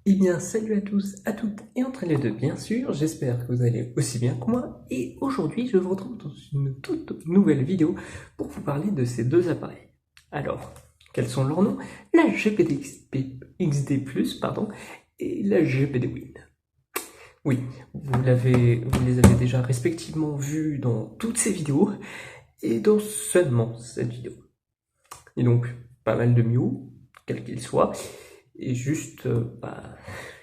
Eh bien, salut à tous, à toutes et entre les deux, bien sûr. J'espère que vous allez aussi bien que moi. Et aujourd'hui, je vous retrouve dans une toute nouvelle vidéo pour vous parler de ces deux appareils. Alors, quels sont leurs noms? La GPD XD+, pardon, et la GPD Win. Oui, vous les avez déjà respectivement vus dans toutes ces vidéos et dans seulement cette vidéo. Et donc, pas mal de Mew, quel qu'il soit, et juste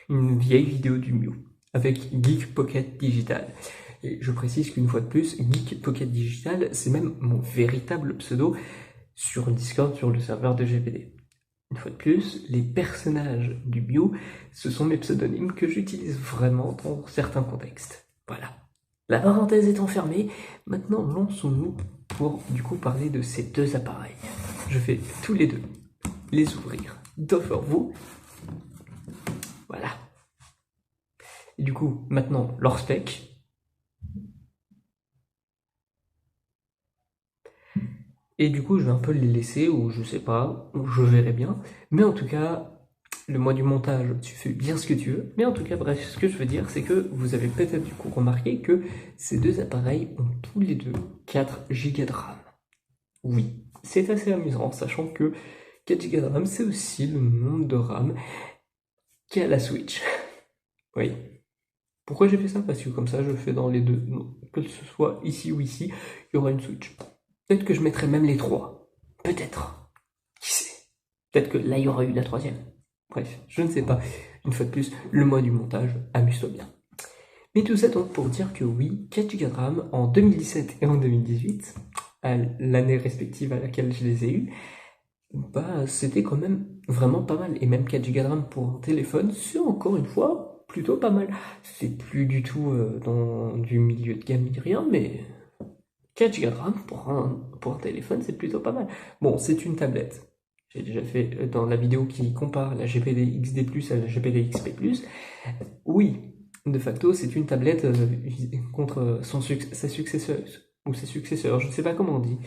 une vieille vidéo du Mew avec Geek Pocket Digital. Et je précise qu'une fois de plus, Geek Pocket Digital, c'est même mon véritable pseudo sur Discord, sur le serveur de GPD. Une fois de plus, les personnages du Mew, ce sont mes pseudonymes que j'utilise vraiment dans certains contextes. Voilà. La parenthèse étant fermée, maintenant lançons-nous pour du coup parler de ces deux appareils. Je vais tous les deux les ouvrir devant vous. Voilà. Et du coup, maintenant, leur spec. Et du coup, je vais un peu les laisser, ou je sais pas, ou je verrai bien. Mais en tout cas, le mois du montage, tu fais bien ce que tu veux. Mais en tout cas, bref, ce que je veux dire, c'est que vous avez peut-être du coup remarqué que ces deux appareils ont tous les deux 4 Go de RAM. Oui, c'est assez amusant, sachant que 4 Go de RAM, c'est aussi le nombre de RAM qu'a la Switch. Oui. Pourquoi j'ai fait ça? Parce que comme ça, je fais dans les deux. Non, que ce soit ici ou ici, il y aura une Switch. Peut-être que je mettrai même les trois. Peut-être. Qui sait? Peut-être que là, il y aura eu la troisième. Bref, je ne sais pas. Une fois de plus, le mois du montage, amuse-toi bien. Mais tout ça donc pour dire que oui, 4 Go de RAM en 2017 et en 2018, à l'année respective à laquelle je les ai eus, bah c'était quand même vraiment pas mal. Et même 4 Go de RAM pour un téléphone, c'est encore une fois plutôt pas mal. C'est plus du tout dans du milieu de gamme ni rien, mais 4 Go de RAM pour un téléphone, c'est plutôt pas mal. Bon, c'est une tablette. J'ai déjà fait dans la vidéo qui compare la GPD XD+, à la GPD XP+. Oui, de facto, c'est une tablette contre sa successeuse, ou ses successeurs, je ne sais pas comment on dit.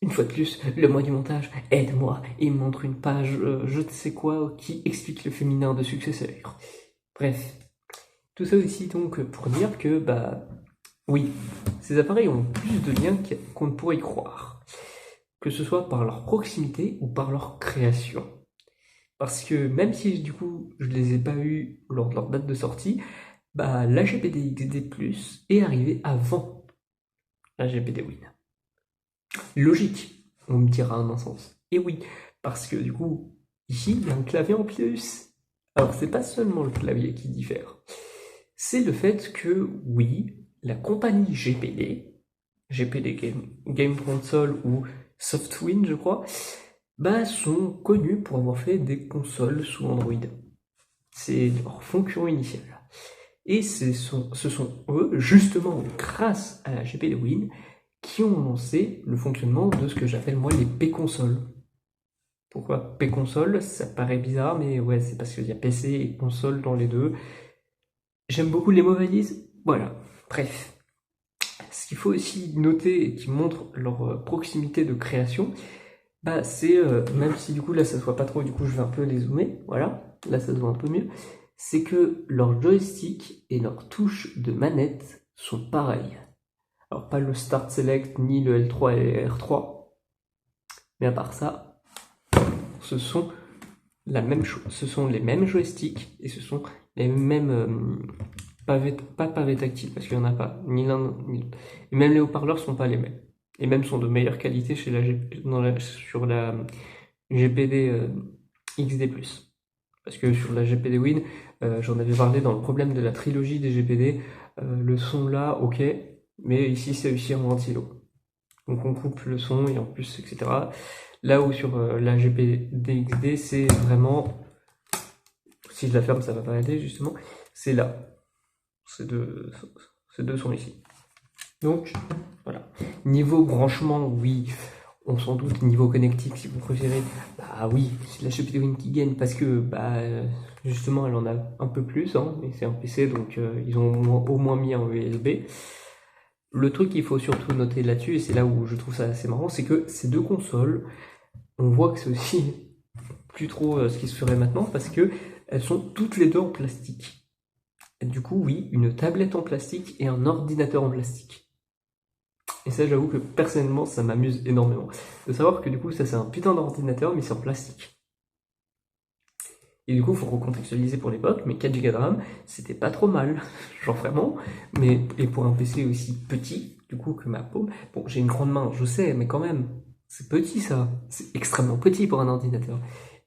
Une fois de plus, le mois du montage, aide-moi et montre une page, je ne sais quoi, qui explique le féminin de successeur. Bref, tout ça aussi donc pour dire que, bah, oui, ces appareils ont plus de liens qu'on ne pourrait y croire. Que ce soit par leur proximité ou par leur création. Parce que même si du coup je les ai pas eus lors de leur date de sortie, bah la GPD XD+ est arrivée avant la GPD Win. Logique, on me dira en un sens. Et oui, parce que du coup, ici il y a un clavier en plus. Alors c'est pas seulement le clavier qui diffère, c'est le fait que oui, la compagnie GPD Game Console ou Softwin je crois, bah sont connus pour avoir fait des consoles sous Android. C'est leur fonction initiale. Et ce sont eux, justement grâce à la GPD Win, qui ont lancé le fonctionnement de ce que j'appelle moi les P-consoles. Pourquoi P-console? Ça paraît bizarre, mais ouais, c'est parce qu'il y a PC et console dans les deux. J'aime beaucoup les mots valises, voilà. Bref. Ce qu'il faut aussi noter et qui montre leur proximité de création, bah c'est, même si du coup là ça se voit pas trop, du coup je vais un peu les zoomer, voilà, là ça se voit un peu mieux, c'est que leur joystick et leurs touches de manette sont pareilles. Alors pas le Start Select ni le L3 et R3, mais à part ça, ce sont la même chose. Ce sont les mêmes joysticks et ce sont les mêmes pas pavés tactiles parce qu'il n'y en a pas, ni l'un ni l'autre. Et même les haut-parleurs sont pas les mêmes. Et même sont de meilleure qualité chez sur la GPD XD+. Parce que sur la GPD Win, j'en avais parlé dans le problème de la trilogie des GPD, le son là, ok, mais ici c'est aussi en ventilo. Donc on coupe le son et en plus, etc. Là où sur la GPD XD, c'est vraiment, si je la ferme ça va pas aider justement, c'est là. Ces deux sont ici. Donc voilà. Niveau branchement, oui, on s'en doute. Niveau connectique, si vous préférez, bah oui, c'est la GPD Win qui gagne parce que bah justement elle en a un peu plus, hein, et c'est un PC donc ils ont au moins mis un USB. Le truc qu'il faut surtout noter là-dessus, et c'est là où je trouve ça assez marrant, c'est que ces deux consoles, on voit que c'est aussi plus trop ce qui se ferait maintenant parce que elles sont toutes les deux en plastique. Et du coup, oui, une tablette en plastique et un ordinateur en plastique. Et ça, j'avoue que personnellement, ça m'amuse énormément. De savoir que du coup, ça c'est un putain d'ordinateur, mais c'est en plastique. Et du coup, il faut recontextualiser pour l'époque, mais 4 Go de RAM, c'était pas trop mal, genre vraiment. Mais, et pour un PC aussi petit, du coup, que ma paume, bon, j'ai une grande main, je sais, mais quand même, c'est petit ça, c'est extrêmement petit pour un ordinateur.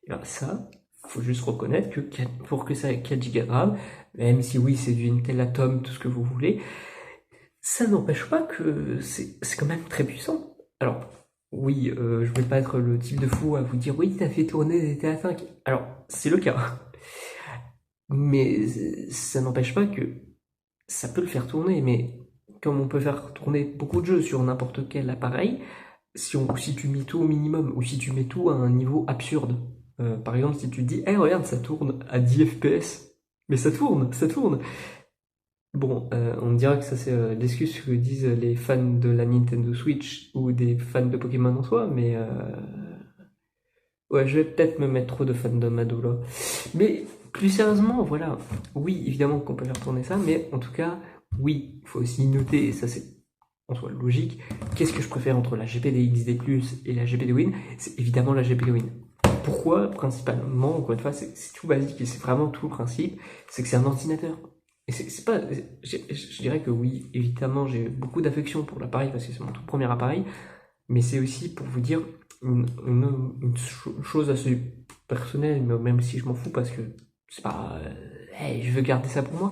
Et alors ça, faut juste reconnaître que pour que ça ait 4 Go de RAM, même si oui, c'est du Intel Atom, tout ce que vous voulez, ça n'empêche pas que c'est quand même très puissant. Alors, oui, je vais pas être le type de fou à vous dire oui, t'as fait tourner des GTA 5. Alors, c'est le cas. Mais ça n'empêche pas que ça peut le faire tourner. Mais comme on peut faire tourner beaucoup de jeux sur n'importe quel appareil, si tu mets tout au minimum ou si tu mets tout à un niveau absurde. Par exemple, si tu te dis, regarde, ça tourne à 10 FPS. Mais ça tourne, ça tourne. Bon, on me dira que ça c'est l'excuse que disent les fans de la Nintendo Switch ou des fans de Pokémon en soi, mais ouais, je vais peut-être me mettre trop de fandom à dos là. Mais plus sérieusement, voilà, oui, évidemment qu'on peut faire tourner ça, mais en tout cas, oui, il faut aussi noter, et ça c'est en soi logique, qu'est-ce que je préfère entre la GPD XD+, et la GPD Win? C'est évidemment la GPD Win. Pourquoi? Principalement, encore une fois, c'est tout basique et c'est vraiment tout le principe, c'est que c'est un ordinateur. Et c'est pas. Je dirais que oui, évidemment, j'ai beaucoup d'affection pour l'appareil parce que c'est mon tout premier appareil, mais c'est aussi pour vous dire une chose assez personnelle, mais même si je m'en fous parce que c'est pas. Hey, je veux garder ça pour moi,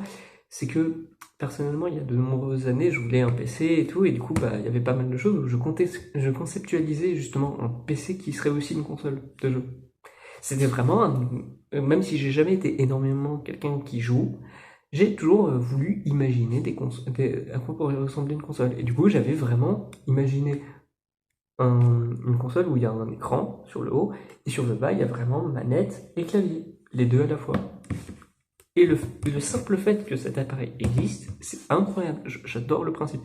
c'est que personnellement, il y a de nombreuses années, je voulais un PC et tout, et du coup, bah, il y avait pas mal de choses où je conceptualisais justement un PC qui serait aussi une console de jeu. C'était vraiment même si j'ai jamais été énormément quelqu'un qui joue, j'ai toujours voulu imaginer à quoi pourrait ressembler une console. Et du coup, j'avais vraiment imaginé une console où il y a un écran sur le haut, et sur le bas, il y a vraiment manette et clavier, les deux à la fois. Et le simple fait que cet appareil existe, c'est incroyable. J'adore le principe.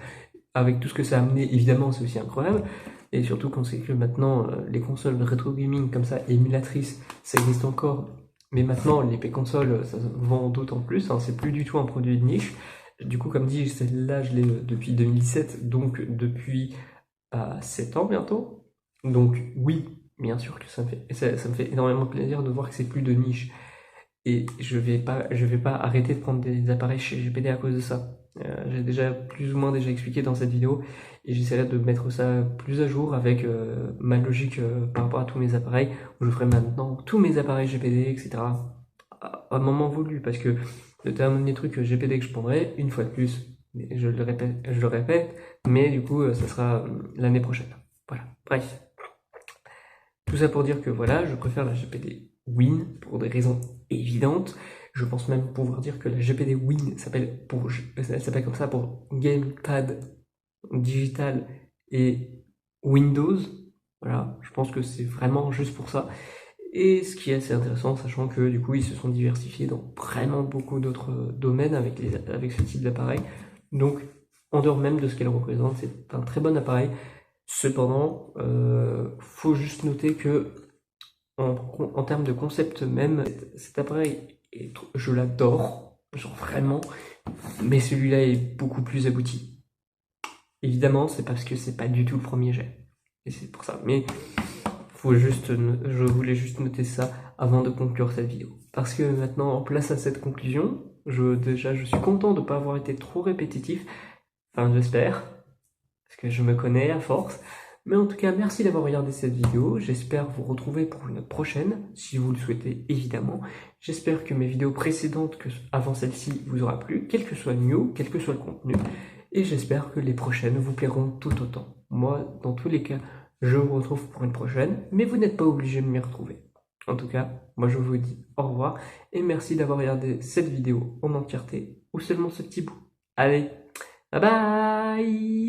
Avec tout ce que ça a amené, évidemment, c'est aussi incroyable. Et surtout quand c'est que maintenant, les consoles rétro gaming comme ça, émulatrices, ça existe encore. Mais maintenant, les consoles, ça se vend d'autant plus. Hein, c'est plus du tout un produit de niche. Du coup, comme dit, celle-là, je l'ai depuis 2017, donc depuis 7 ans bientôt. Donc oui, bien sûr que ça me fait énormément plaisir de voir que c'est plus de niche. Et je vais pas arrêter de prendre des appareils chez GPD à cause de ça. J'ai déjà plus ou moins déjà expliqué dans cette vidéo et j'essaierai de mettre ça plus à jour avec ma logique par rapport à tous mes appareils où je ferai maintenant tous mes appareils GPD, etc. À un moment voulu parce que le dernier truc GPD que je prendrai, une fois de plus, mais je le répète, mais du coup ça sera l'année prochaine. Voilà, bref. Tout ça pour dire que voilà, je préfère la GPD Win pour des raisons évidentes. Je pense même pouvoir dire que la GPD Win elle s'appelle comme ça pour Gamepad Digital et Windows. Voilà, je pense que c'est vraiment juste pour ça. Et ce qui est assez intéressant, sachant que du coup ils se sont diversifiés dans vraiment beaucoup d'autres domaines avec ce type d'appareil. Donc, en dehors même de ce qu'elle représente, c'est un très bon appareil. Cependant, faut juste noter que en termes de concept même, cet appareil, je l'adore, genre vraiment, mais celui-là est beaucoup plus abouti. Évidemment, c'est parce que c'est pas du tout le premier jet. Et c'est pour ça. Mais je voulais juste noter ça avant de conclure cette vidéo. Parce que maintenant, en place à cette conclusion, je suis content de ne pas avoir été trop répétitif. Enfin, j'espère. Parce que je me connais à force. Mais en tout cas, merci d'avoir regardé cette vidéo. J'espère vous retrouver pour une prochaine, si vous le souhaitez évidemment. J'espère que mes vidéos précédentes, avant celle-ci, vous aura plu, quel que soit le new, quel que soit le contenu. Et j'espère que les prochaines vous plairont tout autant. Moi, dans tous les cas, je vous retrouve pour une prochaine, mais vous n'êtes pas obligé de m'y retrouver. En tout cas, moi je vous dis au revoir et merci d'avoir regardé cette vidéo en entièreté ou seulement ce petit bout. Allez, bye bye!